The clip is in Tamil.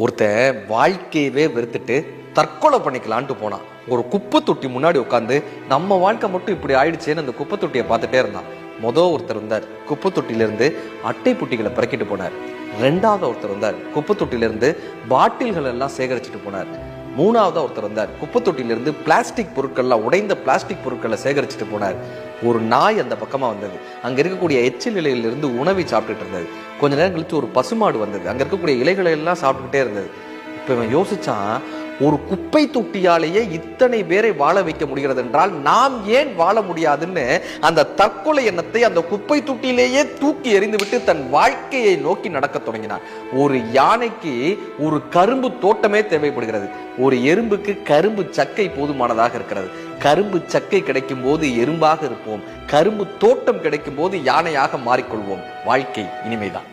ஒருத்தன் வாழ்க்கையவே வெறுத்துட்டு தற்கொலை பண்ணிக்கலான்ட்டு போனான். ஒரு குப்பை தொட்டி முன்னாடி உட்காந்து நம்ம வாழ்க்கை மட்டும் இப்படி ஆயிடுச்சேன்னு அந்த குப்பை தொட்டியை பார்த்துட்டே இருந்தான். ஒருத்தர் இருந்தார், குப்பை தொட்டியிலிருந்து அட்டை புட்டிகளை பிறக்கிட்டு போனார். ரெண்டாவது ஒருத்தர் வந்தார், குப்பை தொட்டியிலிருந்து பாட்டில்கள் எல்லாம் சேகரிச்சுட்டு போனார். மூணாவதா ஒருத்தர் வந்தார், குப்பை தொட்டியிலிருந்து பிளாஸ்டிக் பொருட்கள்லாம், உடைந்த பிளாஸ்டிக் பொருட்களை சேகரிச்சுட்டு போனார். ஒரு நாய் அந்த பக்கமா வந்தது, அங்க இருக்கக்கூடிய எச்சில் இலையிலிருந்து உணவை சாப்பிட்டுட்டு இருந்தது. கொஞ்ச நேரம் கழிச்சு ஒரு பசுமாடு வந்தது, அங்க இருக்கக்கூடிய இலைகளை எல்லாம் சாப்பிட்டுக்கிட்டே இருந்தது. இப்ப இவன் யோசிச்சான், ஒரு குப்பை தொட்டியாலேயே இத்தனை பேரை வாழ வைக்க முடிகிறது என்றால் நாம் ஏன் வாழ முடியாதுன்னு அந்த தற்கொலை எண்ணத்தை அந்த குப்பை தொட்டியிலேயே தூக்கி எறிந்துவிட்டு தன் வாழ்க்கையை நோக்கி நடக்க தொடங்கினார். ஒரு யானைக்கு ஒரு கரும்பு தோட்டமே தேவைப்படுகிறது, ஒரு எறும்புக்கு கரும்பு சக்கை போதுமானதாக இருக்கிறது. கரும்பு சக்கை கிடைக்கும் போது எறும்பாக இருப்போம், கரும்பு தோட்டம் கிடைக்கும் போது யானையாக மாறிக்கொள்வோம். வாழ்க்கை இனிமைதான்.